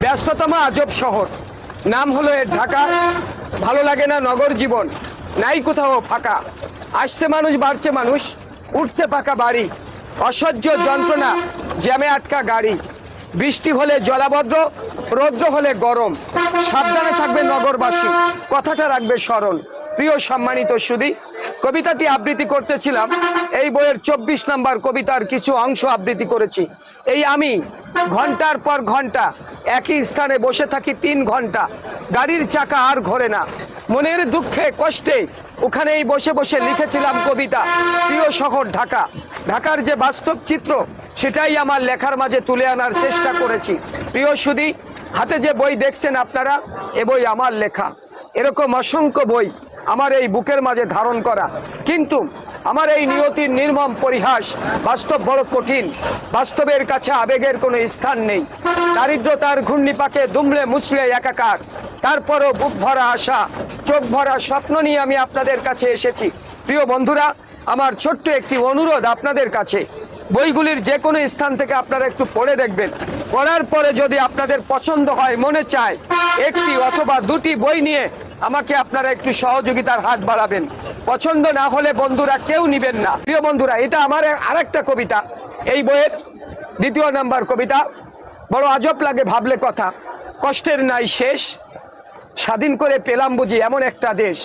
ব্যস্ততম আজব শহর, নাম হলো এর ঢাকা। ভালো লাগে না নগর জীবন, নাই কোথাও ফাঁকা। আসছে মানুষ, বাড়ছে মানুষ, উঠছে পাকা বাড়ি। অসহ্য যন্ত্রণা, জ্যামে আটকা গাড়ি। বৃষ্টি হলে জলাবদ্ধ, রৌদ্র হলে গরম। সাবধানে থাকবে নগরবাসী, কথাটা রাখবে স্মরণ। প্রিয় সম্মানিত সুধী, কবিতাটি আবৃত্তি করতেছিলাম। এই বইয়ের 24 নম্বর কবিতার কিছু অংশ আবৃত্তি করেছি। এই আমি ঘন্টার পর ঘন্টা একই স্থানে বসে থাকি 3 ঘন্টা। গাড়ির চাকা আর ঘোরে না, মনের দুঃখে কষ্টে ওখানেই বসে বসে লিখেছিলাম কবিতা। প্রিয় শহর ঢাকা, ঢাকার যে বাস্তব চিত্র সেটাই আমার লেখার মাঝে তুলে আনার চেষ্টা করেছি। প্রিয় সুধী, হাতে যে বই দেখছেন আপনারা, এ বই আমার লেখা। এরকম অসংখ্য বই আমার এই বুকের মাঝে ধারণ করা, কিন্তু আমার এই নিয়তির নির্মম পরিহাস। বাস্তব বড় কঠিন, বাস্তবের কাছে আবেগের কোনো স্থান নেই। দারিদ্রতার ঘূর্ণিপাকে দুমড়ে মুচড়ে একাকার, তারপরও বুক ভরা আশা, চোখ ভরা স্বপ্ন নিয়ে আমি আপনাদের কাছে এসেছি। প্রিয় বন্ধুরা, আমার ছোট্ট একটি অনুরোধ আপনাদের কাছে, বইগুলির যে কোনো স্থান থেকে আপনারা একটু পড়ে দেখবেন। পড়ার পরে যদি আপনাদের পছন্দ হয়, মনে চায়, একটি অথবা দুটি বই নিয়ে আমাকে আপনারা একটু সহযোগিতার হাত বাড়াবেন। পছন্দ না হলে বন্ধুরা কেউ নিবেন না। প্রিয় বন্ধুরা, এটা আমার আরেকটা কবিতা, এই বইয়ের 2 নম্বর কবিতা। বড় আজব লাগে ভাবলে কথা, কষ্টের নাই শেষ। স্বাধীন করে পেলাম বুঝি এমন একটা দেশ।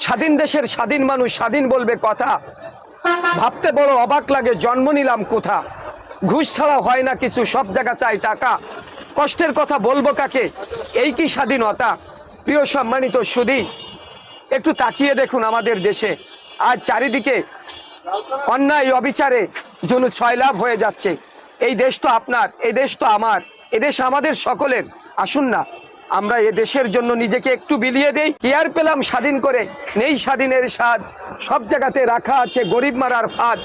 স্বাধীন দেশের স্বাধীন মানুষ স্বাধীন বলবে কথা। ভাবতে বড় অবাক লাগে, জন্ম নিলাম কোথা। ঘুষ ছাড়া হয় না কিছু, সব জায়গা চাই টাকা। কষ্টের কথা বলবো কাকে, এই কি স্বাধীনতা? প্রিয় সম্মানিত সুধী, একটু তাকিয়ে দেখুন আমাদের দেশে। আজ চারিদিকে অন্যায় অবিচারে যেন ছয়লাভ হয়ে যাচ্ছে। এই দেশ তো আপনার, এই দেশ তো আমার, এ দেশ আমাদের সকলের। আসুন না আমরা এ দেশের জন্য নিজেকে একটু বিলিয়ে দেই। কি আর পেলাম স্বাধীন করে, নেই স্বাধীনের স্বাদ। সব জায়গাতে রাখা আছে গরিব মারার ফাঁদ।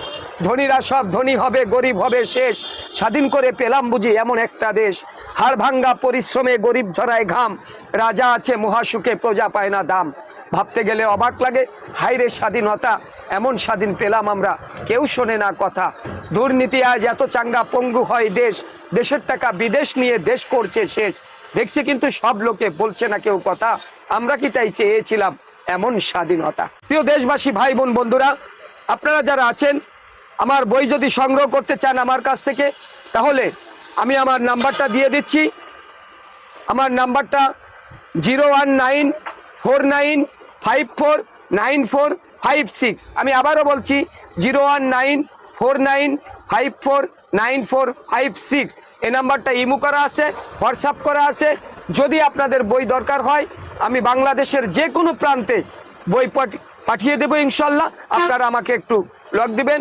ধনীরা সব ধনী হবে, গরিব হবে শেষ। স্বাধীন করে পেলাম বুঝি এমন একটা দেশ। হাড় ভাঙ্গা পরিশ্রমে গরিব ঝরায় ঘাম। রাজা আছে মহাসুখে, প্রজা পায় না দাম। ভাবতে গেলে অবাক লাগে, হায়রে স্বাধীনতা, এমন স্বাধীন পেলাম আমরা, কেউ শোনে না কথা। দুর্নীতি আজ এত চাঙ্গা, পঙ্গু হয় দেশ। দেশের টাকা বিদেশ নিয়ে দেশ করছে শেষ। দেখছি কিন্তু সব লোকে বলছে না কেউ কথা। আমরা কি তাই চেয়েছিলাম এমন স্বাধীনতা? প্রিয় দেশবাসী, ভাই বোন, বন্ধুরা, আপনারা যারা আছেন, আমার বই যদি সংগ্রহ করতে চান আমার কাছ থেকে, তাহলে আমি আমার নাম্বারটা দিয়ে দিচ্ছি। আমার নাম্বারটা 01949549456। আমি আবারও বলছি 01949549456। এই নাম্বারটা ইমো করা আছে, হোয়াটসঅ্যাপ করা আছে। যদি আপনাদের বই দরকার হয়, আমি বাংলাদেশের যে কোনো প্রান্তে বই পাঠিয়ে দেবো ইনশাল্লাহ। আপনারা আমাকে একটু লক দিবেন।